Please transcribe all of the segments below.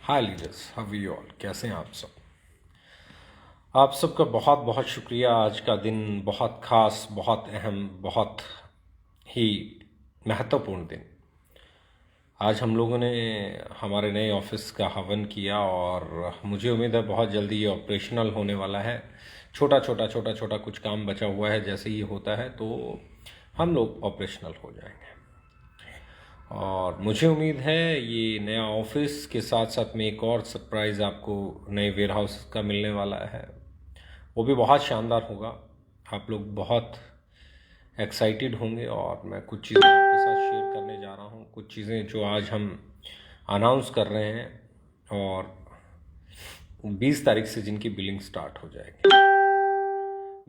Hi leaders, how you all, कैसे हैं आप सब। आप सबका बहुत बहुत शुक्रिया। आज का दिन बहुत ख़ास, बहुत अहम, बहुत ही महत्वपूर्ण दिन। आज हम लोगों ने हमारे नए ऑफिस का हवन किया और मुझे उम्मीद है बहुत जल्दी ये ऑपरेशनल होने वाला है। छोटा छोटा कुछ काम बचा हुआ है, जैसे ही होता है तो हम लोग ऑपरेशनल हो जाएंगे। और मुझे उम्मीद है ये नया ऑफिस के साथ साथ में एक और सरप्राइज़ आपको नए वेयर हाउस का मिलने वाला है। वो भी बहुत शानदार होगा। आप लोग बहुत एक्साइटेड होंगे और मैं कुछ चीज़ें आपके साथ शेयर करने जा रहा हूँ। कुछ चीज़ें जो आज हम अनाउंस कर रहे हैं और 20 तारीख से जिनकी बिलिंग स्टार्ट हो जाएगी।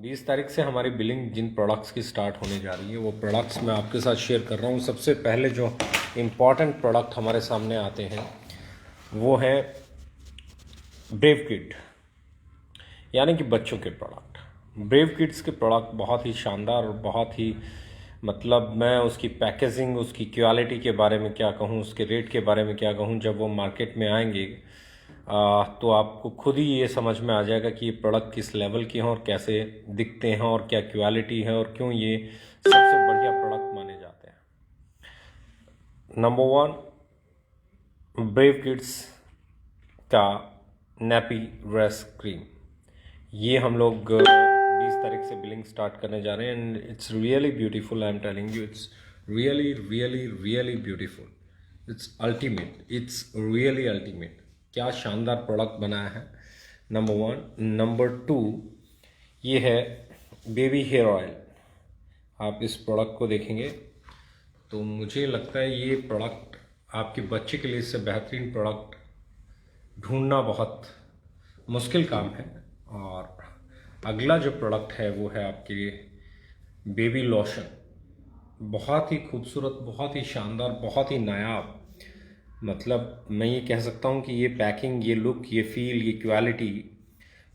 20 तारीख से हमारी बिलिंग जिन प्रोडक्ट्स की स्टार्ट होने जा रही है वो प्रोडक्ट्स मैं आपके साथ शेयर कर रहा हूँ। सबसे पहले जो इम्पॉर्टेंट प्रोडक्ट हमारे सामने आते हैं वो है ब्रेव किड, यानी कि बच्चों के प्रोडक्ट। ब्रेव किड्स के प्रोडक्ट बहुत ही शानदार और बहुत ही मैं उसकी पैकेजिंग, उसकी क्वालिटी के बारे में क्या कहूँ, उसके रेट के बारे में क्या कहूँ। जब वो मार्केट में आएंगे तो आपको खुद ही ये समझ में आ जाएगा कि ये प्रोडक्ट किस लेवल के हैं और कैसे दिखते हैं और क्या क्वालिटी है और क्यों ये सबसे बढ़िया प्रोडक्ट माने जाते हैं। नंबर 1, ब्रेव किड्स का नैपी रेस क्रीम। ये हम लोग 20 तारीख से बिलिंग स्टार्ट करने जा रहे हैं and it's really beautiful. I am telling you, it's really beautiful. It's ultimate, it's really ultimate. क्या शानदार प्रोडक्ट बनाया है, नंबर 1। नंबर 2, ये है बेबी हेयर ऑयल। आप इस प्रोडक्ट को देखेंगे तो मुझे लगता है ये प्रोडक्ट आपके बच्चे के लिए इससे बेहतरीन प्रोडक्ट ढूंढना बहुत मुश्किल काम है। और अगला जो प्रोडक्ट है वो है आपके बेबी लोशन। बहुत ही खूबसूरत, बहुत ही शानदार, बहुत ही नायाब। मैं ये कह सकता हूँ कि ये पैकिंग, ये लुक, ये फील, ये क्वालिटी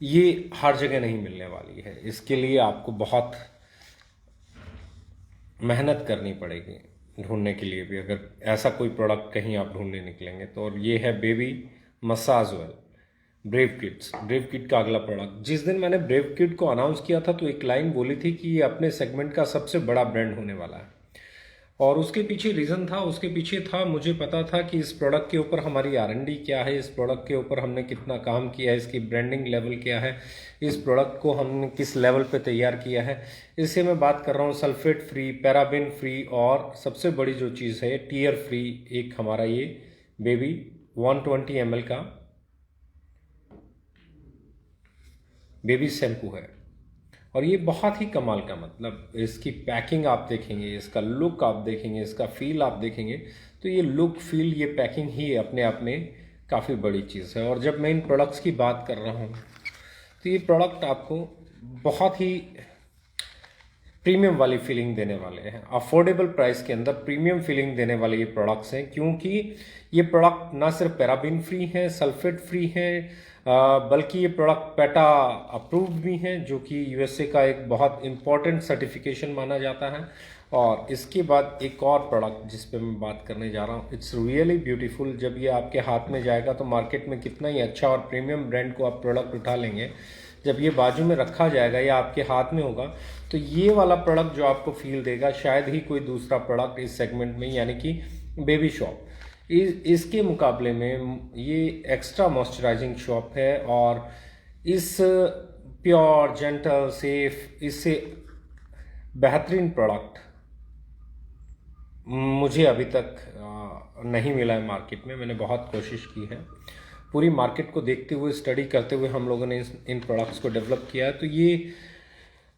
ये हर जगह नहीं मिलने वाली है। इसके लिए आपको बहुत मेहनत करनी पड़ेगी ढूंढने के लिए भी, अगर ऐसा कोई प्रोडक्ट कहीं आप ढूंढने निकलेंगे तो। और ये है baby massage oil, brave kid का अगला प्रोडक्ट। जिस दिन मैंने ब्रेव किड को अनाउंस किया था तो एक लाइन बोली थी कि ये अपने सेगमेंट का सबसे बड़ा ब्रांड होने वाला है। और उसके पीछे रीज़न था, उसके पीछे था, मुझे पता था कि इस प्रोडक्ट के ऊपर हमारी R&D क्या है, इस प्रोडक्ट के ऊपर हमने कितना काम किया है, इसकी ब्रांडिंग लेवल क्या है, इस प्रोडक्ट को हमने किस लेवल पे तैयार किया है। इससे मैं बात कर रहा हूँ सल्फेट फ्री, पैराबिन फ्री और सबसे बड़ी जो चीज़ है टीयर फ्री। एक हमारा ये बेबी 120 ml का बेबी शैम्पू है और ये बहुत ही कमाल का, इसकी पैकिंग आप देखेंगे, इसका लुक आप देखेंगे, इसका फील आप देखेंगे तो ये लुक, फील, ये पैकिंग ही अपने आप में काफ़ी बड़ी चीज़ है। और जब मैं इन प्रोडक्ट्स की बात कर रहा हूँ तो ये प्रोडक्ट आपको बहुत ही प्रीमियम वाली फीलिंग देने वाले हैं। अफोर्डेबल प्राइस के अंदर प्रीमियम फीलिंग देने वाले ये प्रोडक्ट्स हैं, क्योंकि ये प्रोडक्ट ना सिर्फ पैराबिन फ्री हैं, सल्फेट फ्री हैं, बल्कि ये प्रोडक्ट पेटा अप्रूव्ड भी हैं, जो कि यूएसए का एक बहुत इम्पॉर्टेंट सर्टिफिकेशन माना जाता है। और इसके बाद एक और प्रोडक्ट जिस पे मैं बात करने जा रहा हूँ, इट्स रियली ब्यूटीफुल। जब ये आपके हाथ में जाएगा तो मार्केट में कितना ही अच्छा और प्रीमियम ब्रांड को आप प्रोडक्ट उठा लेंगे, जब ये बाजू में रखा जाएगा या आपके हाथ में होगा तो ये वाला प्रोडक्ट जो आपको फील देगा शायद ही कोई दूसरा प्रोडक्ट इस सेगमेंट में, यानी कि बेबी शॉप, इसके मुकाबले में ये एक्स्ट्रा मॉइस्चराइजिंग शॉप है। और इस प्योर, जेंटल, सेफ, इससे बेहतरीन प्रोडक्ट मुझे अभी तक नहीं मिला है मार्केट में। मैंने बहुत कोशिश की है, पूरी मार्केट को देखते हुए, स्टडी करते हुए हम लोगों ने इन प्रोडक्ट्स को डेवलप किया है। तो ये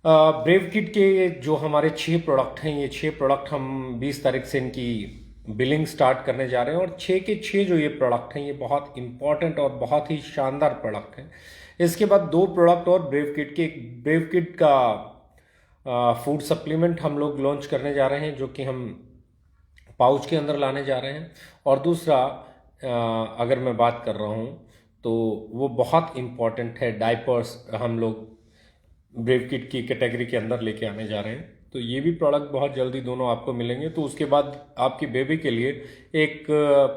ब्रेव किड के जो हमारे 6 प्रोडक्ट हैं, ये 6 प्रोडक्ट हम 20 तारीख से इनकी बिलिंग स्टार्ट करने जा रहे हैं। और 6 के 6 जो ये प्रोडक्ट हैं ये बहुत इंपॉर्टेंट और बहुत ही शानदार प्रोडक्ट हैं। इसके बाद 2 प्रोडक्ट और ब्रेव किड के, ब्रेव किड का फूड सप्लीमेंट हम लोग लॉन्च करने जा रहे हैं, जो कि हम पाउच के अंदर लाने जा रहे हैं। और दूसरा अगर मैं बात कर रहा हूँ तो वो बहुत इम्पॉर्टेंट है, डायपर्स हम लोग ब्रेव किड की कैटेगरी के अंदर लेके आने जा रहे हैं। तो ये भी प्रोडक्ट बहुत जल्दी दोनों आपको मिलेंगे। तो उसके बाद आपकी बेबी के लिए एक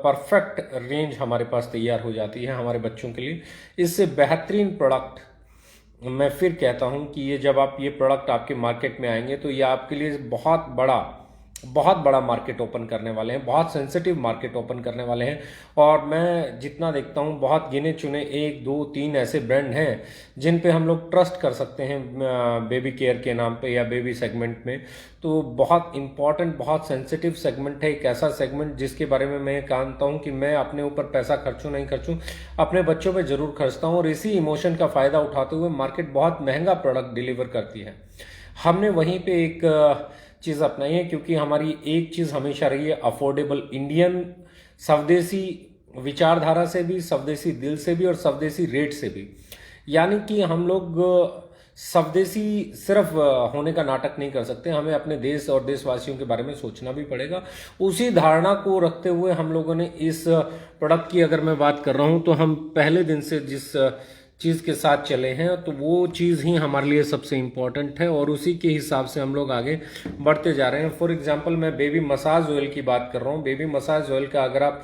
परफेक्ट रेंज हमारे पास तैयार हो जाती है हमारे बच्चों के लिए। इससे बेहतरीन प्रोडक्ट मैं फिर कहता हूं कि ये जब आप ये प्रोडक्ट आपके मार्केट में आएंगे तो ये आपके लिए बहुत बड़ा मार्केट ओपन करने वाले हैं, बहुत सेंसिटिव मार्केट ओपन करने वाले हैं। और मैं जितना देखता हूं बहुत गिने चुने 1 2 3 ऐसे ब्रांड हैं जिन पे हम लोग ट्रस्ट कर सकते हैं बेबी केयर के नाम पे या बेबी सेगमेंट में। तो बहुत इंपॉर्टेंट, बहुत सेंसिटिव सेगमेंट है, एक ऐसा सेगमेंट जिसके बारे में मैं जानता हूं कि मैं अपने ऊपर पैसा खर्चूं नहीं खर्चूं, अपने बच्चों पे जरूर खर्चता हूं। और इसी इमोशन का फायदा उठाते हुए मार्केट बहुत महंगा प्रोडक्ट डिलीवर करती है। हमने वहीं पे एक चीज़ अपनाई है, क्योंकि हमारी एक चीज़ हमेशा रही है अफोर्डेबल इंडियन, स्वदेशी विचारधारा से भी, स्वदेशी दिल से भी और स्वदेशी रेट से भी। यानी कि हम लोग स्वदेशी सिर्फ होने का नाटक नहीं कर सकते, हमें अपने देश और देशवासियों के बारे में सोचना भी पड़ेगा। उसी धारणा को रखते हुए हम लोगों ने इस प्रोडक्ट की अगर मैं बात कर रहा हूं तो हम पहले दिन से जिस चीज़ के साथ चले हैं तो वो चीज़ ही हमारे लिए सबसे इम्पॉर्टेंट है और उसी के हिसाब से हम लोग आगे बढ़ते जा रहे हैं। फॉर एग्जांपल मैं बेबी मसाज ऑयल की बात कर रहा हूँ। बेबी मसाज ऑयल का अगर आप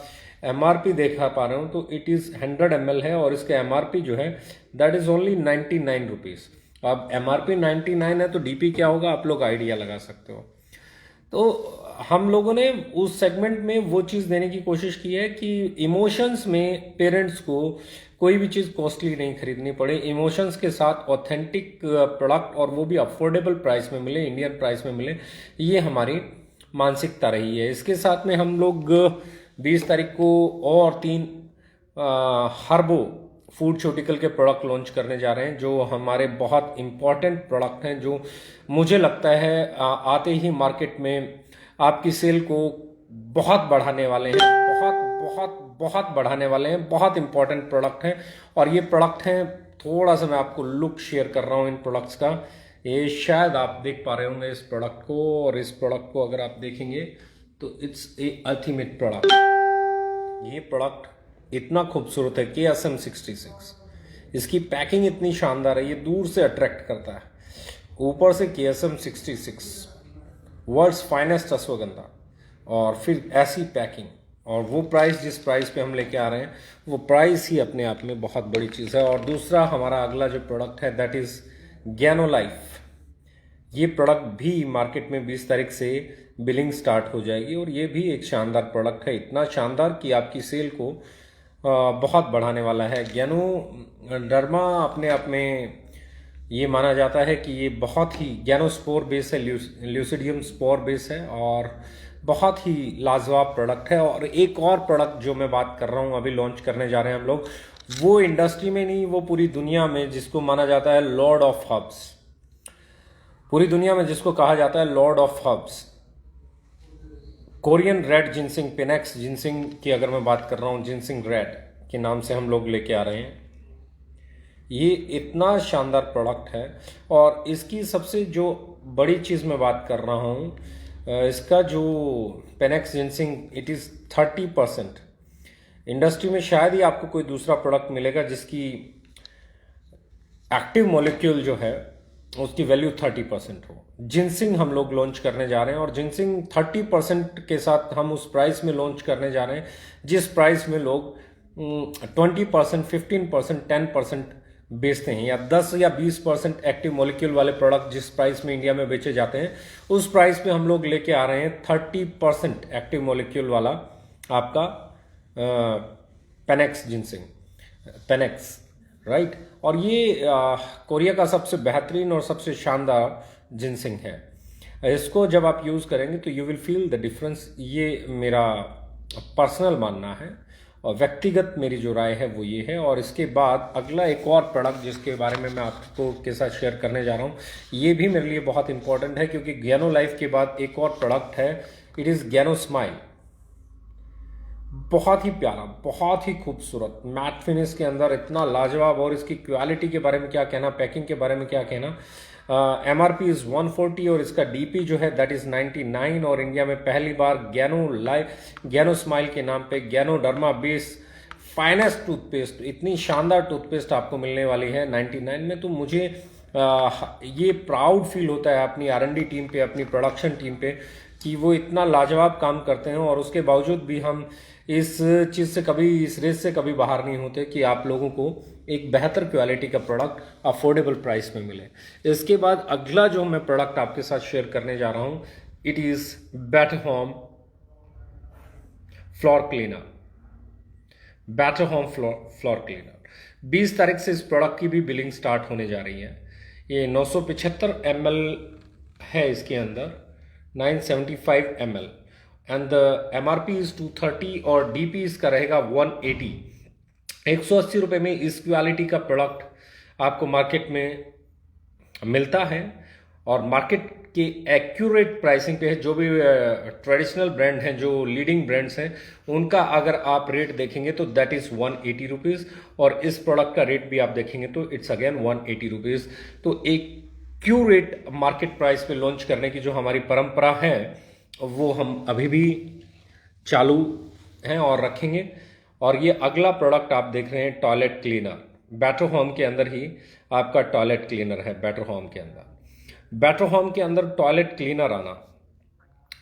MRP देखा पा रहे हो तो इट इज़ 100 ml है और इसका MRP जो है दैट इज़ ओनली 99 रुपीज़। अब MRP 99 है तो DP क्या होगा आप लोग आइडिया लगा सकते हो। तो हम लोगों ने उस सेगमेंट में वो चीज़ देने की कोशिश की है कि इमोशंस में पेरेंट्स को कोई भी चीज़ कॉस्टली नहीं खरीदनी पड़े, इमोशंस के साथ ऑथेंटिक प्रोडक्ट और वो भी अफोर्डेबल प्राइस में मिले, इंडियन प्राइस में मिले, ये हमारी मानसिकता रही है। इसके साथ में हम लोग 20 तारीख को और 3 हर्बो फूडस्यूटिकल के प्रोडक्ट लॉन्च करने जा रहे हैं जो हमारे बहुत इंपॉर्टेंट प्रोडक्ट हैं, जो मुझे लगता है आते ही मार्केट में आपकी सेल को बहुत बढ़ाने वाले हैं, बहुत बढ़ाने वाले हैं। बहुत इंपॉर्टेंट प्रोडक्ट हैं और ये प्रोडक्ट हैं, थोड़ा सा मैं आपको लुक शेयर कर रहा हूँ इन प्रोडक्ट्स का। ये शायद आप देख पा रहे होंगे इस प्रोडक्ट को, और इस प्रोडक्ट को अगर आप देखेंगे तो इट्स ए अल्टीमेट प्रोडक्ट। ये प्रोडक्ट इतना खूबसूरत है, KSM 66। इसकी पैकिंग इतनी शानदार है, ये दूर से अट्रैक्ट करता है। ऊपर से KSM 66 वर्ल्ड्स फाइनेस्ट अश्वगंधा, और फिर ऐसी पैकिंग और वो प्राइस, जिस प्राइस पे हम लेके आ रहे हैं वो प्राइस ही अपने आप में बहुत बड़ी चीज़ है। और दूसरा हमारा अगला जो प्रोडक्ट है दैट इज़ ज्ञानो लाइफ। ये प्रोडक्ट भी मार्केट में 20 तारीख से बिलिंग स्टार्ट हो जाएगी और ये भी एक शानदार प्रोडक्ट है, इतना शानदार कि आपकी सेल को बहुत बढ़ाने वाला है। ज्ञानो डर्मा अपने आप में ये माना जाता है कि ये बहुत ही ज्ञानोस्पोर बेस है, ल्यूसिडियम स्पोर बेस है और बहुत ही लाजवाब प्रोडक्ट है। और एक और प्रोडक्ट जो मैं बात कर रहा हूँ अभी लॉन्च करने जा रहे हैं हम लोग, वो इंडस्ट्री में नहीं, वो पूरी दुनिया में जिसको माना जाता है लॉर्ड ऑफ हर्ब्स, पूरी दुनिया में जिसको कहा जाता है lord of herbs, Korean red ginseng, panax ginseng की अगर मैं बात कर रहा हूँ, जिनसिंग रेड के नाम से हम लोग लेके आ रहे हैं। ये इतना शानदार प्रोडक्ट है और इसकी सबसे जो बड़ी चीज़ मैं बात कर रहा हूँ, इसका जो Painex ginseng it is 30%। Industry में शायद ही आपको कोई दूसरा प्रोडक्ट मिलेगा जिसकी एक्टिव मॉलिक्यूल जो है उसकी वैल्यू 30% हो। जिनसिंग हम लोग लॉन्च करने जा रहे हैं और जिनसिंग 30% के साथ हम उस प्राइस में लॉन्च करने जा रहे हैं जिस प्राइस में लोग 20%, 15%, 10% बेचते हैं, या 10 या 20% एक्टिव मॉलिक्यूल वाले प्रोडक्ट जिस प्राइस में इंडिया में बेचे जाते हैं उस प्राइस पे हम लोग लेके आ रहे हैं 30% एक्टिव मॉलिक्यूल वाला आपका पेनेक्स जिनसिंग, पेनेक्स, राइट। और ये कोरिया का सबसे बेहतरीन और सबसे शानदार जिनसिंग है। इसको जब आप यूज़ करेंगे तो you will feel the difference. ये मेरा पर्सनल मानना है और व्यक्तिगत मेरी जो राय है वो ये है। और इसके बाद अगला एक और प्रोडक्ट जिसके बारे में मैं आपको के साथ शेयर करने जा रहा हूँ, ये भी मेरे लिए बहुत इंपॉर्टेंट है क्योंकि ज्ञानो लाइफ के बाद एक और प्रोडक्ट है, इट इज़ ज्ञानो स्माइल। बहुत ही प्यारा, बहुत ही खूबसूरत मैट फिनिश के अंदर, इतना लाजवाब। और इसकी क्वालिटी के बारे में क्या कहना, पैकिंग के बारे में क्या कहना। MRP इज़ 140 और इसका DP जो है दैट इज़ 99। और इंडिया में पहली बार ज्ञानो स्माइल के नाम पे ज्ञानो डर्मा बेस फाइनेस्ट टूथपेस्ट, इतनी शानदार टूथपेस्ट आपको मिलने वाली है 99 में। तो मुझे ये प्राउड फील होता है अपनी R&D टीम पे, अपनी प्रोडक्शन टीम पे, कि वो इतना लाजवाब काम करते हैं और उसके बावजूद भी हम इस चीज़ से कभी, इस रेस से कभी बाहर नहीं होते कि आप लोगों को एक बेहतर क्वालिटी का प्रोडक्ट अफोर्डेबल प्राइस में मिले। इसके बाद अगला जो मैं प्रोडक्ट आपके साथ शेयर करने जा रहा हूँ, it is better home floor cleaner. Better home floor cleaner 20 तारीख से इस प्रोडक्ट की भी बिलिंग स्टार्ट होने जा रही है। ये 975 ml है, इसके अंदर 975 ml and the MRP is 230 और DP इसका रहेगा 180। 180 रुपये में इस क्वालिटी का प्रोडक्ट आपको मार्केट में मिलता है और मार्केट के एक्यूरेट प्राइसिंग पे है। जो भी ट्रेडिशनल ब्रांड हैं, जो लीडिंग ब्रांड्स हैं, उनका अगर आप रेट देखेंगे तो दैट इज़ 180 रुपीज़ और इस प्रोडक्ट का रेट भी आप देखेंगे तो इट्स अगेन 180 रुपीज़। तो एक एक्यूरेट मार्केट प्राइस पे लॉन्च करने की जो हमारी परंपरा है वो हम अभी भी चालू हैं और रखेंगे। और ये अगला प्रोडक्ट आप देख रहे हैं, टॉयलेट क्लीनर। बेटर होम के अंदर ही आपका टॉयलेट क्लीनर है। बेटर होम के अंदर, बेटर होम के अंदर टॉयलेट क्लीनर आना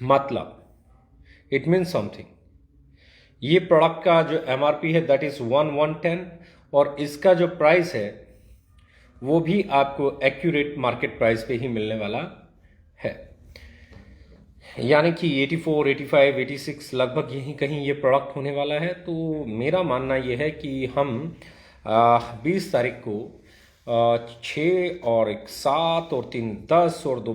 मतलब इट मीन्स समथिंग। ये प्रोडक्ट का जो MRP है दैट इज 1110 और इसका जो प्राइस है वो भी आपको एक्यूरेट मार्केट प्राइस पे ही मिलने वाला है, यानी कि 84, 85, 86 लगभग यहीं कहीं ये प्रोडक्ट होने वाला है। तो मेरा मानना ये है कि हम 20 तारीख को 6 और 1 7 और 3 10 और 2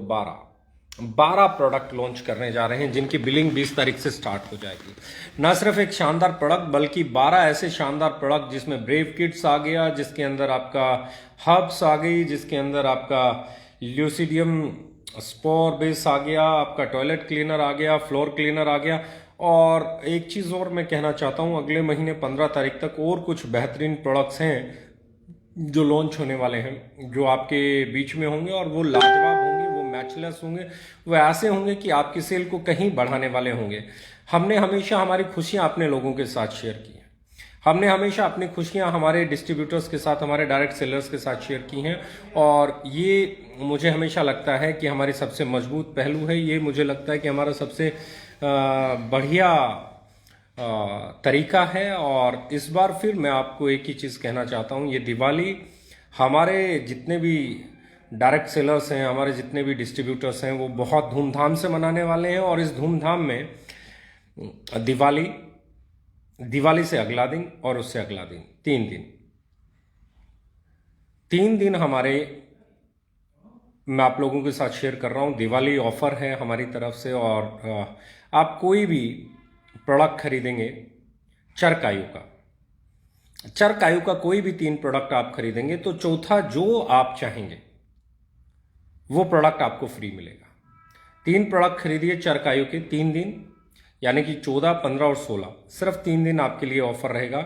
12 प्रोडक्ट लॉन्च करने जा रहे हैं जिनकी बिलिंग 20 तारीख से स्टार्ट हो जाएगी। ना सिर्फ एक शानदार प्रोडक्ट बल्कि 12 ऐसे शानदार प्रोडक्ट जिसमें ब्रेव किट्स आ गया, जिसके अंदर आपका हर्ब्स आ गई, जिसके अंदर आपका ल्यूसिडियम स्पोर बेस आ गया, आपका टॉयलेट क्लीनर आ गया, फ्लोर क्लीनर आ गया। और एक चीज़ और मैं कहना चाहता हूँ, अगले महीने 15 तारीख तक और कुछ बेहतरीन प्रोडक्ट्स हैं जो लॉन्च होने वाले हैं, जो आपके बीच में होंगे और वो लाजवाब होंगे, वो मैचलेस होंगे, वो ऐसे होंगे कि आपकी सेल को कहीं बढ़ाने वाले होंगे। हमने हमेशा हमारी खुशियाँ अपने लोगों के साथ शेयर की हैं। हमने हमेशा अपनी खुशियाँ हमारे डिस्ट्रीब्यूटर्स के साथ, हमारे डायरेक्ट सेलर्स के साथ शेयर की हैं और ये मुझे हमेशा लगता है कि हमारी सबसे मजबूत पहलू है। ये मुझे लगता है कि हमारा सबसे बढ़िया तरीका है। और इस बार फिर मैं आपको एक ही चीज़ कहना चाहता हूँ, ये दिवाली हमारे जितने भी डायरेक्ट सेलर्स हैं, हमारे जितने भी डिस्ट्रीब्यूटर्स हैं, वो बहुत धूमधाम से मनाने वाले हैं। और इस धूमधाम में दिवाली से अगला दिन और उससे अगला दिन, 3 दिन हमारे, मैं आप लोगों के साथ शेयर कर रहा हूँ, दिवाली ऑफर है हमारी तरफ से। और आप कोई भी प्रोडक्ट खरीदेंगे चरकायु का कोई भी 3 प्रोडक्ट आप खरीदेंगे तो चौथा जो आप चाहेंगे वो प्रोडक्ट आपको फ्री मिलेगा। 3 प्रोडक्ट खरीदिए चरकायु के 3 दिन, यानी कि 14, 15 और 16, सिर्फ 3 दिन आपके लिए ऑफर रहेगा।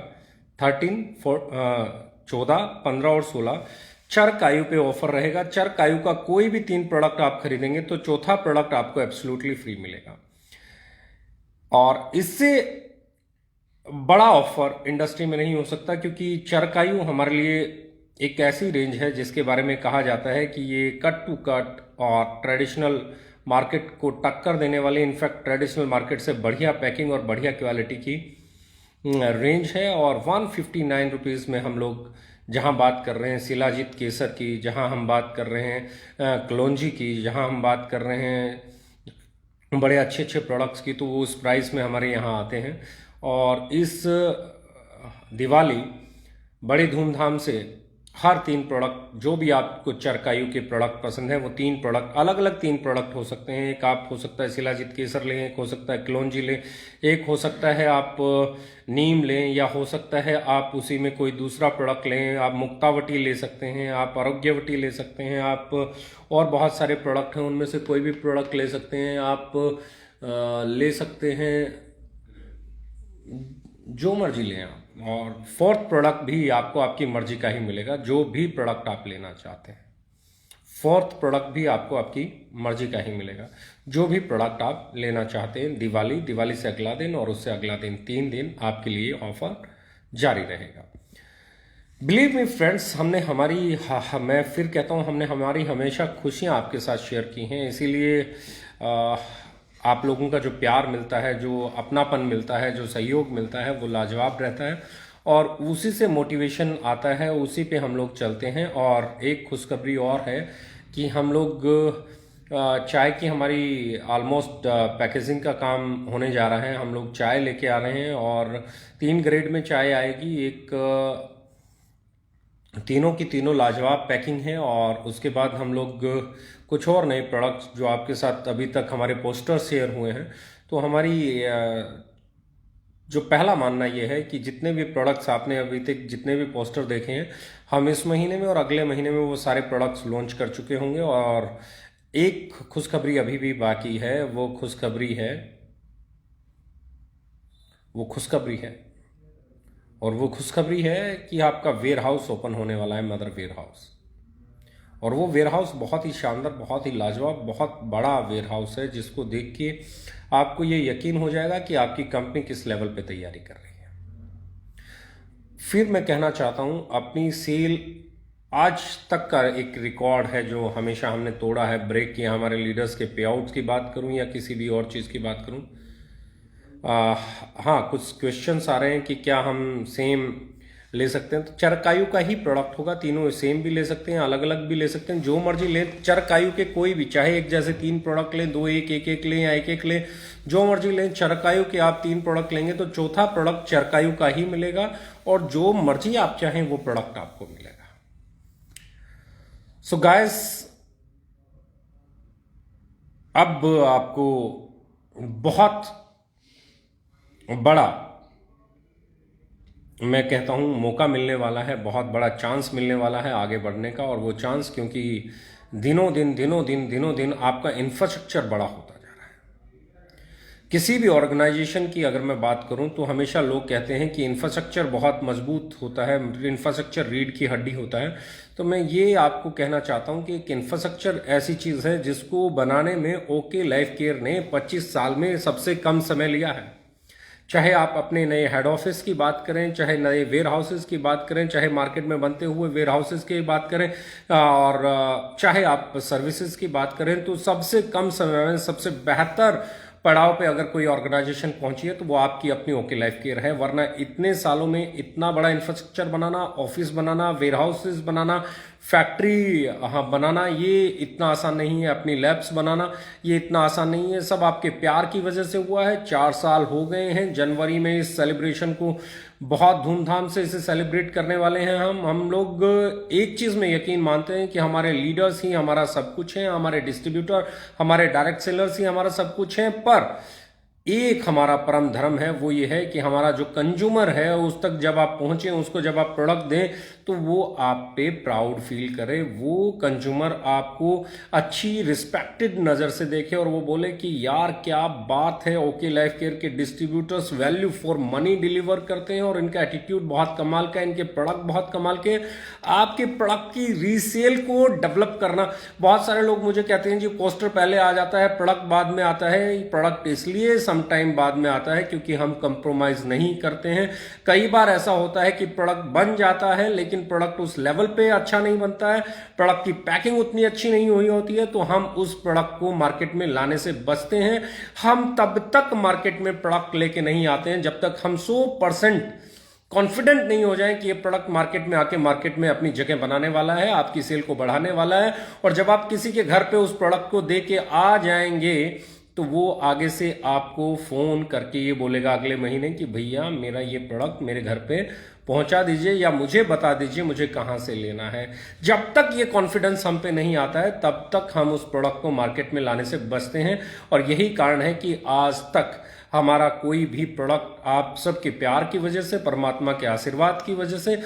14, 15 और 16 चरकायु पे ऑफर रहेगा। चरकायु का कोई भी 3 प्रोडक्ट आप खरीदेंगे तो चौथा प्रोडक्ट आपको एब्सोल्युटली फ्री मिलेगा। और इससे बड़ा ऑफर इंडस्ट्री में नहीं हो सकता, क्योंकि चरकायु हमारे लिए एक ऐसी रेंज है जिसके बारे में कहा जाता है कि ये कट टू कट और ट्रेडिशनल मार्केट को टक्कर देने वाली, इनफैक्ट ट्रेडिशनल मार्केट से बढ़िया पैकिंग और बढ़िया क्वालिटी की रेंज है। और 159 रुपीज़ में हम लोग जहां बात कर रहे हैं शिलाजीत केसर की, जहां हम बात कर रहे हैं कलौंजी की, जहां हम बात कर रहे हैं बड़े अच्छे अच्छे प्रोडक्ट्स की, तो वो उस प्राइस में हमारे यहाँ आते हैं। और इस दिवाली बड़ी धूमधाम से हर 3 प्रोडक्ट, जो भी आपको चरकायु के प्रोडक्ट पसंद है, वो 3 प्रोडक्ट, अलग अलग 3 प्रोडक्ट हो सकते हैं। एक आप हो सकता है शिलाजीत केसर लें, एक हो सकता है कलौंजी लें, एक हो सकता है आप नीम लें, या हो सकता है आप उसी में कोई दूसरा प्रोडक्ट लें। आप मुक्तावटी ले सकते हैं, आप आरोग्यवटी ले सकते हैं, आप और बहुत सारे प्रोडक्ट हैं, उनमें से कोई भी प्रोडक्ट ले सकते हैं। आप ले सकते हैं, जो मर्जी लें आप। और 4th प्रोडक्ट भी आपको आपकी मर्जी का ही मिलेगा, जो भी प्रोडक्ट आप लेना चाहते हैं। 4th प्रोडक्ट भी आपको आपकी मर्जी का ही मिलेगा, जो भी प्रोडक्ट आप लेना चाहते हैं। दिवाली से अगला दिन और उससे अगला दिन, 3 दिन आपके लिए ऑफर जारी रहेगा। बिलीव मी फ्रेंड्स, हमने हमारी मैं फिर कहता हूँ, हमने हमारी हमेशा खुशियाँ आपके साथ शेयर की हैं। इसीलिए आ, आप लोगों का जो प्यार मिलता है, जो अपनापन मिलता है, जो सहयोग मिलता है, वो लाजवाब रहता है और उसी से मोटिवेशन आता है, उसी पे हम लोग चलते हैं। और एक खुशखबरी और है कि हम लोग चाय की हमारी ऑलमोस्ट पैकेजिंग का काम होने जा रहा है। हम लोग चाय लेके आ रहे हैं और 3 ग्रेड में चाय आएगी। एक तीनों की तीनों लाजवाब पैकिंग है। और उसके बाद हम लोग कुछ और नए प्रोडक्ट्स जो आपके साथ अभी तक हमारे पोस्टर शेयर हुए हैं, तो हमारी जो पहला मानना ये है कि जितने भी प्रोडक्ट्स आपने अभी तक जितने भी पोस्टर देखे हैं, हम इस महीने में और अगले महीने में वो सारे प्रोडक्ट्स लॉन्च कर चुके होंगे। और एक खुशखबरी अभी भी बाकी है, वो खुशखबरी है और वो खुशखबरी है कि आपका वेयर हाउस ओपन होने वाला है, मदर वेयर हाउस। और वो वेयर हाउस बहुत ही शानदार, बहुत ही लाजवाब, बहुत बड़ा वेयर हाउस है, जिसको देख के आपको ये यकीन हो जाएगा कि आपकी कंपनी किस लेवल पे तैयारी कर रही है। फिर मैं कहना चाहता हूं, अपनी सेल आज तक का एक रिकॉर्ड है जो हमेशा हमने तोड़ा है, ब्रेक किया। हमारे लीडर्स के पे आउट्स की बात करूं या किसी भी और चीज़ की बात करूं, हाँ, कुछ क्वेश्चंस आ रहे हैं कि क्या हम सेम ले सकते हैं। तो चरकायु का ही प्रोडक्ट होगा, तीनों सेम भी ले सकते हैं, अलग अलग भी ले सकते हैं, जो मर्जी लें। चरकायु के कोई भी, चाहे एक जैसे 3 प्रोडक्ट लें, 2 एक एक एक लें या एक एक लें, जो मर्जी लें। चरकायु के आप 3 प्रोडक्ट लेंगे तो चौथा प्रोडक्ट चरकायु का ही मिलेगा और जो मर्जी आप चाहें वो प्रोडक्ट आपको मिलेगा। सो गाइस, अब आपको बहुत बड़ा, मैं कहता हूं, मौका मिलने वाला है, बहुत बड़ा चांस मिलने वाला है आगे बढ़ने का। और वो चांस, क्योंकि दिनों दिन आपका इंफ्रास्ट्रक्चर बड़ा होता जा रहा है। किसी भी ऑर्गेनाइजेशन की अगर मैं बात करूं तो हमेशा लोग कहते हैं कि इंफ्रास्ट्रक्चर बहुत मजबूत होता है, इंफ्रास्ट्रक्चर रीढ़ की हड्डी होता है। तो मैं ये आपको कहना चाहता हूं कि एक इंफ्रास्ट्रक्चर ऐसी चीज़ है जिसको बनाने में ओके लाइफ केयर ने 25 साल में सबसे कम समय लिया है। चाहे आप अपने नए हेड ऑफिस की बात करें, चाहे नए वेयर हाउसेस की बात करें, चाहे मार्केट में बनते हुए वेयर हाउसेस की बात करें, और चाहे आप सर्विसेज की बात करें, तो सबसे कम समय में सबसे बेहतर पड़ाव पे अगर कोई ऑर्गेनाइजेशन पहुंची है तो वो आपकी अपनी ओके लाइफ केयर है। वरना इतने सालों में इतना बड़ा इंफ्रास्ट्रक्चर बनाना, ऑफिस बनाना, वेयर हाउसेस बनाना, फैक्ट्री बनाना, ये इतना आसान नहीं है। अपनी लैब्स बनाना, ये इतना आसान नहीं है। सब आपके प्यार की वजह से हुआ है। 4 साल हो गए हैं। जनवरी में इस सेलिब्रेशन को बहुत धूमधाम से इसे सेलिब्रेट करने वाले हैं। हम लोग एक चीज़ में यकीन मानते हैं कि हमारे लीडर्स ही हमारा सब कुछ हैं, हमारे डिस्ट्रीब्यूटर, हमारे डायरेक्ट सेलर्स ही हमारा सब कुछ हैं। पर एक हमारा परम धर्म है, वो ये है कि हमारा जो कंज्यूमर है उस तक जब आप पहुंचे, उसको जब आप प्रोडक्ट दें तो वो आप पे प्राउड फील करे, वो कंज्यूमर आपको अच्छी रिस्पेक्टेड नज़र से देखे और वो बोले कि यार क्या बात है, ओके लाइफ केयर के distributors value for money deliver करते हैं और इनका एटीट्यूड बहुत कमाल का है, इनके प्रोडक्ट बहुत कमाल के। आपके प्रोडक्ट की रीसेल को डेवलप करना, बहुत सारे लोग मुझे कहते हैं जी पोस्टर पहले आ जाता है, प्रोडक्ट बाद में आता है। प्रोडक्ट इसलिए टाइम बाद में आता है क्योंकि हम कंप्रोमाइज नहीं करते हैं। कई बार ऐसा होता है कि प्रोडक्ट बन जाता है लेकिन प्रोडक्ट उस लेवल पे अच्छा नहीं बनता है, प्रोडक्ट की पैकिंग उतनी अच्छी नहीं हुई होती है, तो हम उस प्रोडक्ट को मार्केट में लाने से बचते हैं। हम तब तक मार्केट में प्रोडक्ट लेके नहीं आते हैं जब तक हम 100% कॉन्फिडेंट नहीं हो जाए कि ये प्रोडक्ट मार्केट में आके मार्केट में अपनी जगह बनाने वाला है, आपकी सेल को बढ़ाने वाला है। और जब आप किसी के घर पे उस प्रोडक्ट को दे के आ जाएंगे तो वो आगे से आपको फोन करके ये बोलेगा अगले महीने कि भैया मेरा ये प्रोडक्ट मेरे घर पे पहुंचा दीजिए या मुझे बता दीजिए मुझे कहां से लेना है। जब तक ये कॉन्फिडेंस हम पे नहीं आता है तब तक हम उस प्रोडक्ट को मार्केट में लाने से बचते हैं। और यही कारण है कि आज तक हमारा कोई भी प्रोडक्ट, आप सबके प्यार की वजह से, परमात्मा के आशीर्वाद की वजह से,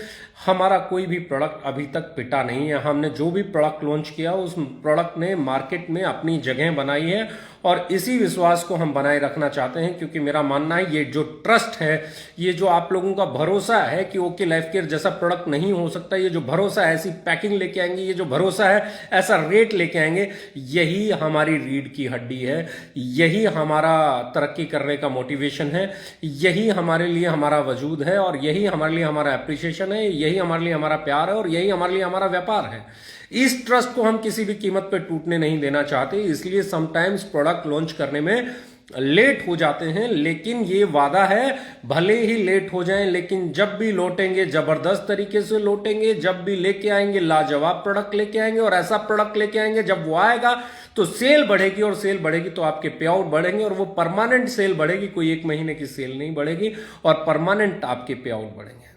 हमारा कोई भी प्रोडक्ट अभी तक पिटा नहीं है। हमने जो भी प्रोडक्ट लॉन्च किया उस प्रोडक्ट ने मार्केट में अपनी जगह बनाई है और इसी विश्वास को हम बनाए रखना चाहते हैं। क्योंकि मेरा मानना है ये जो ट्रस्ट है, ये जो आप लोगों का भरोसा है कि ओके लाइफ केयर जैसा प्रोडक्ट नहीं हो सकता, ये जो भरोसा है ऐसी पैकिंग लेके आएंगे, ये जो भरोसा है ऐसा रेट लेके आएंगे, यही हमारी रीढ़ की हड्डी है, यही हमारा तरक्की करने का मोटिवेशन है, यही हमारे लिए हमारा वजूद है, और यही हमारे लिए हमारा एप्रिसिएशन है, यही हमारे लिए हमारा प्यार है, और यही हमारे लिए हमारा व्यापार है। इस ट्रस्ट को हम किसी भी कीमत पे टूटने नहीं देना चाहते, इसलिए समटाइम्स प्रोडक्ट लॉन्च करने में लेट हो जाते हैं, लेकिन ये वादा है भले ही लेट हो जाएं, लेकिन जब भी लौटेंगे जबरदस्त तरीके से लौटेंगे, जब भी लेके आएंगे लाजवाब प्रोडक्ट लेके आएंगे, और ऐसा प्रोडक्ट लेके आएंगे जब वो आएगा तो सेल बढ़ेगी, और सेल बढ़ेगी तो आपके पे आउट बढ़ेंगे, और वो परमानेंट सेल बढ़ेगी, कोई एक महीने की सेल नहीं बढ़ेगी, और परमानेंट आपके पे आउट बढ़ेंगे।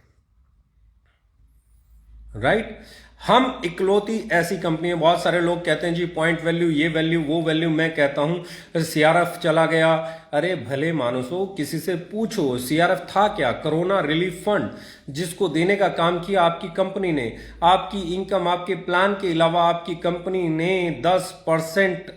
राइट? हम इकलौती ऐसी कंपनी है, बहुत सारे लोग कहते हैं जी पॉइंट वैल्यू, ये वैल्यू, वो वैल्यू। मैं कहता हूं सीआरएफ चला गया, अरे भले मानुसो किसी से पूछो सीआरएफ था क्या? कोरोना रिलीफ फंड, जिसको देने का काम किया आपकी कंपनी ने। आपकी इनकम, आपके प्लान के अलावा आपकी कंपनी ने 10%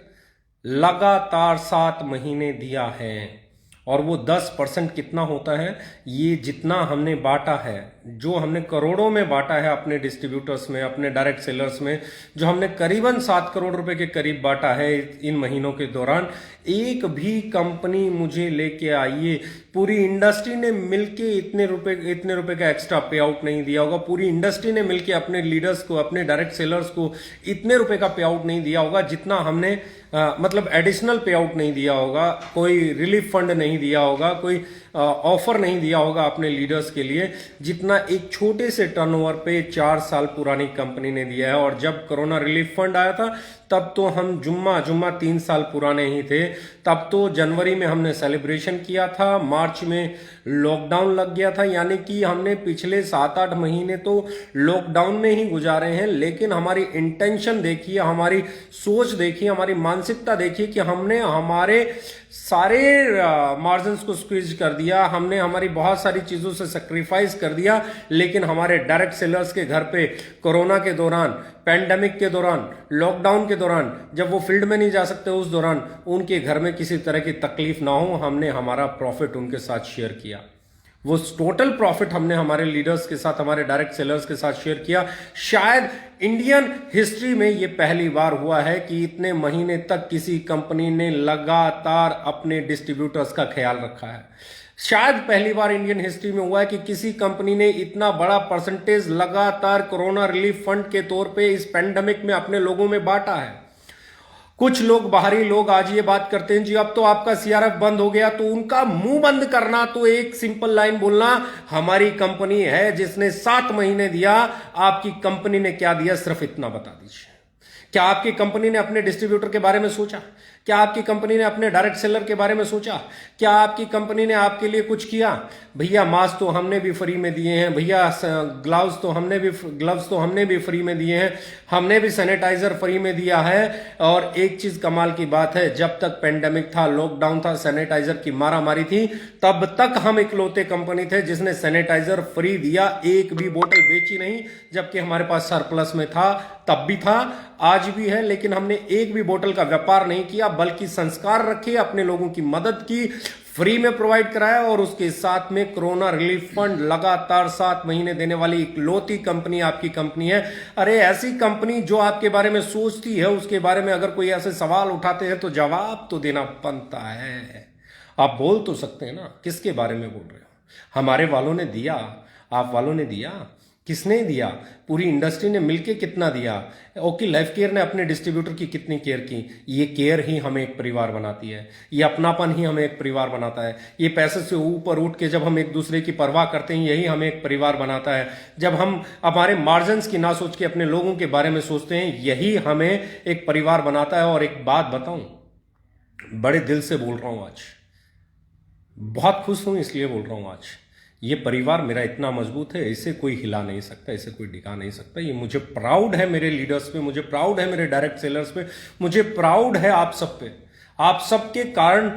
लगातार 7 महीने दिया है, और वो 10% कितना होता है? ये जितना हमने बांटा है, जो हमने करोड़ों में बांटा है अपने डिस्ट्रीब्यूटर्स में, अपने डायरेक्ट सेलर्स में, जो हमने करीबन 7 करोड़ रुपए के करीब बांटा है इन महीनों के दौरान। एक भी कंपनी मुझे लेके आइए, पूरी इंडस्ट्री ने मिलके इतने रुपए का एक्स्ट्रा पे आउट नहीं दिया होगा। पूरी इंडस्ट्री ने मिलके अपने लीडर्स को, अपने डायरेक्ट सेलर्स को इतने रुपए का पे आउट नहीं दिया होगा जितना हमने मतलब एडिशनल पे आउट नहीं दिया होगा, कोई रिलीफ फंड नहीं दिया होगा, कोई ऑफर नहीं दिया होगा अपने लीडर्स के लिए, जितना एक छोटे से टर्नओवर पे 4 साल पुरानी कंपनी ने दिया है। और जब कोरोना रिलीफ फंड आया था तब तो हम जुम्मा 3 साल पुराने ही थे। तब तो जनवरी में हमने सेलिब्रेशन किया था, मार्च में लॉकडाउन लग गया था, यानी कि हमने पिछले 7-8 महीने तो लॉकडाउन में ही गुजारे हैं। लेकिन हमारी इंटेंशन देखिए, हमारी सोच देखिए, हमारी मानसिकता देखिए कि हमने हमारे सारे मार्जिन्स को स्क्वीज कर दिया, हमने हमारी बहुत सारी चीजों से सेक्रीफाइस कर दिया। लेकिन हमारे डायरेक्ट सेलर्स के घर पे कोरोना के दौरान, पैंडेमिक के दौरान, लॉकडाउन के दौरान, जब वो फील्ड में नहीं जा सकते, उस दौरान उनके घर में किसी तरह की तकलीफ ना हो, हमने हमारा प्रॉफिट उनके साथ शेयर किया। वो टोटल प्रॉफिट हमने हमारे लीडर्स के साथ, हमारे डायरेक्ट सेलर्स के साथ शेयर किया। शायद इंडियन हिस्ट्री में ये पहली बार हुआ है कि इतने महीने तक किसी कंपनी ने लगातार अपने डिस्ट्रीब्यूटर्स का ख्याल रखा है। शायद पहली बार इंडियन हिस्ट्री में हुआ है कि किसी कंपनी ने इतना बड़ा परसेंटेज लगातार कोरोना रिलीफ फंड के तौर पे इस पेंडेमिक में अपने लोगों में बांटा है। कुछ लोग, बाहरी लोग आज ये बात करते हैं जी अब तो आपका सीआरएफ बंद हो गया, तो उनका मुंह बंद करना तो एक सिंपल लाइन बोलना, हमारी कंपनी है जिसने 7 महीने दिया, आपकी कंपनी ने क्या दिया सिर्फ इतना बता दीजिए। क्या आपकी कंपनी ने अपने डिस्ट्रीब्यूटर के बारे में सोचा? क्या आपकी कंपनी ने अपने डायरेक्ट सेलर के बारे में सोचा? क्या आपकी कंपनी ने आपके लिए कुछ किया? भैया मास्क तो हमने भी फ्री में दिए हैं, भैया ग्लव्स तो हमने भी फ्री में दिए हैं, हमने भी सैनिटाइजर फ्री में दिया है। और एक चीज कमाल की बात है, जब तक पेंडेमिक था, लॉकडाउन था, सैनिटाइजर की मारामारी थी, तब तक हम इकलौते कंपनी थे जिसने सैनिटाइजर फ्री दिया, एक भी बोतल बेची नहीं, जबकि हमारे पास सरप्लस में था, तब भी था, आज भी है। लेकिन हमने एक भी बोतल का व्यापार नहीं किया, बल्कि संस्कार रखे, अपने लोगों की मदद की, फ्री में प्रोवाइड कराया, और उसके साथ में कोरोना रिलीफ फंड लगातार 7 महीने देने वाली इकलौती कंपनी आपकी कंपनी है। अरे ऐसी कंपनी जो आपके बारे में सोचती है, उसके बारे में अगर कोई ऐसे सवाल उठाते हैं तो जवाब तो देना बनता है। आप बोल तो सकते हैं ना, किसके बारे में बोल रहे हो? हमारे वालों ने दिया, आप वालों ने दिया, किसने दिया? पूरी इंडस्ट्री ने मिलके कितना दिया? ओके लाइफ केयर ने अपने डिस्ट्रीब्यूटर की कितनी केयर की? ये केयर ही हमें एक परिवार बनाती है, ये अपनापन ही हमें एक परिवार बनाता है। ये पैसे से ऊपर उठ के जब हम एक दूसरे की परवाह करते हैं, यही हमें एक परिवार बनाता है। जब हम हमारे मार्जिन्स की ना सोच के अपने लोगों के बारे में सोचते हैं, यही हमें एक परिवार बनाता है। और एक बात बताऊं, बड़े दिल से बोल रहा हूं, आज बहुत खुश हूं, इसलिए बोल रहा हूं, आज ये परिवार मेरा इतना मजबूत है, इसे कोई हिला नहीं सकता, इसे कोई डिगा नहीं सकता। ये मुझे प्राउड है मेरे लीडर्स पे, मुझे प्राउड है मेरे डायरेक्ट सेलर्स पे, मुझे प्राउड है आप सब पे। आप सबके कारण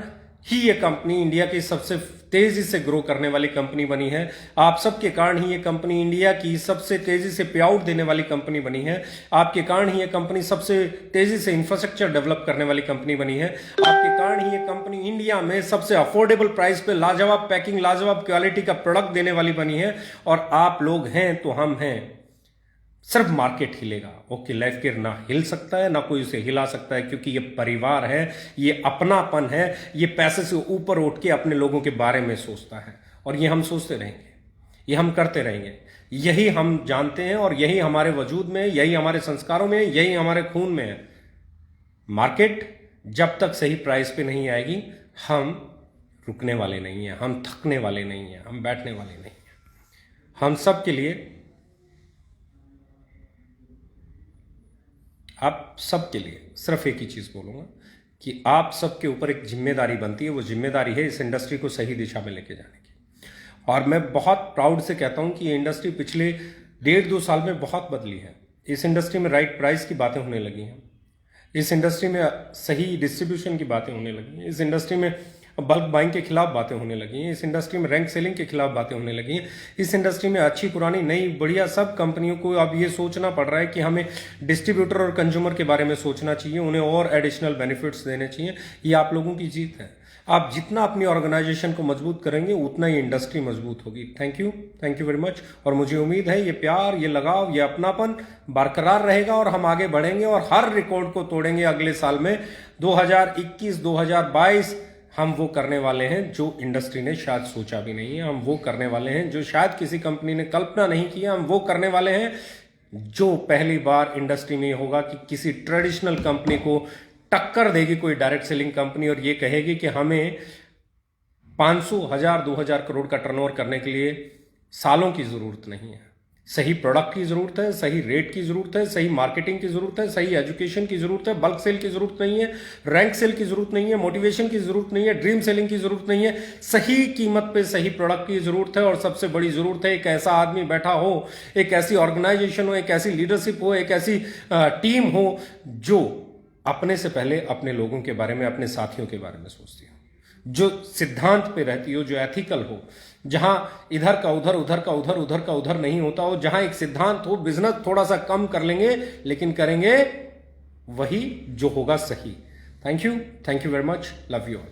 ही ये कंपनी इंडिया की सबसे तेजी से ग्रो करने वाली कंपनी बनी है। आप सबके कारण ही ये कंपनी इंडिया की सबसे तेजी से पे आउट देने वाली कंपनी बनी है। आपके कारण ही ये कंपनी सबसे तेजी से इंफ्रास्ट्रक्चर डेवलप करने वाली कंपनी बनी है। आपके कारण ही ये कंपनी इंडिया में सबसे अफोर्डेबल प्राइस पे लाजवाब पैकिंग, लाजवाब क्वालिटी का प्रोडक्ट देने वाली बनी है। और आप लोग हैं तो हम हैं, सिर्फ मार्केट हिलेगा। ओके लाइफ केयर ना हिल सकता है, ना कोई उसे हिला सकता है, क्योंकि ये परिवार है, ये अपनापन है, ये पैसे से ऊपर उठ के अपने लोगों के बारे में सोचता है। और ये हम सोचते रहेंगे, ये हम करते रहेंगे। यही हम जानते हैं और यही हमारे वजूद में, यही हमारे संस्कारों में, यही हमारे खून में है। मार्केट जब तक सही प्राइस पे नहीं आएगी, हम रुकने वाले नहीं हैं, हम थकने वाले नहीं हैं, हम बैठने वाले नहीं हैं। हम सब के लिए, आप सब के लिए सिर्फ एक ही चीज़ बोलूँगा कि आप सबके ऊपर एक जिम्मेदारी बनती है। वो जिम्मेदारी है इस इंडस्ट्री को सही दिशा में लेके जाने की। और मैं बहुत प्राउड से कहता हूँ कि ये इंडस्ट्री पिछले 1.5-2 साल में बहुत बदली है। इस इंडस्ट्री में राइट प्राइस की बातें होने लगी हैं, इस इंडस्ट्री में सही डिस्ट्रीब्यूशन की बातें होने लगी हैं, इस इंडस्ट्री में बल्क बाइंग के खिलाफ बातें होने लगी हैं, इस इंडस्ट्री में रैंक सेलिंग के खिलाफ बातें होने लगी हैं। इस इंडस्ट्री में अच्छी पुरानी नई बढ़िया सब कंपनियों को अब ये सोचना पड़ रहा है कि हमें डिस्ट्रीब्यूटर और कंज्यूमर के बारे में सोचना चाहिए, उन्हें और एडिशनल बेनिफिट्स देने चाहिए। ये आप लोगों की जीत है। आप जितना अपनी ऑर्गेनाइजेशन को मजबूत करेंगे उतना ही इंडस्ट्री मजबूत होगी। Thank you very much. और मुझे उम्मीद है ये प्यार, ये लगाव, ये अपनापन बरकरार रहेगा और हम आगे बढ़ेंगे और हर रिकॉर्ड को तोड़ेंगे। अगले साल में 2021, 2022 हम वो करने वाले हैं जो इंडस्ट्री ने शायद सोचा भी नहीं है। हम वो करने वाले हैं जो शायद किसी कंपनी ने कल्पना नहीं किया। हम वो करने वाले हैं जो पहली बार इंडस्ट्री में होगा कि किसी ट्रेडिशनल कंपनी को टक्कर देगी कोई डायरेक्ट सेलिंग कंपनी और ये कहेगी कि हमें 500, 1000, 2000 करोड़ का टर्नओवर करने के लिए सालों की जरूरत नहीं है। सही प्रोडक्ट की जरूरत है, सही रेट की जरूरत है, सही मार्केटिंग की जरूरत है, सही एजुकेशन की जरूरत है, बल्क सेल की जरूरत नहीं है, रैंक सेल की जरूरत नहीं है, मोटिवेशन की जरूरत नहीं है, ड्रीम सेलिंग की जरूरत नहीं है। सही कीमत पे सही प्रोडक्ट की जरूरत है। और सबसे बड़ी जरूरत है एक ऐसा आदमी बैठा हो, एक ऐसी ऑर्गेनाइजेशन हो, एक ऐसी लीडरशिप हो, एक ऐसी टीम हो जो अपने से पहले अपने लोगों के बारे में, अपने साथियों के बारे में सोचती हो, जो सिद्धांत पे रहती हो, जो एथिकल हो, जहां इधर का उधर, उधर का उधर, उधर का उधर नहीं होता हो, जहां एक सिद्धांत हो। बिजनेस थोड़ा सा कम कर लेंगे लेकिन करेंगे वही जो होगा सही। Thank you very much. Love you all.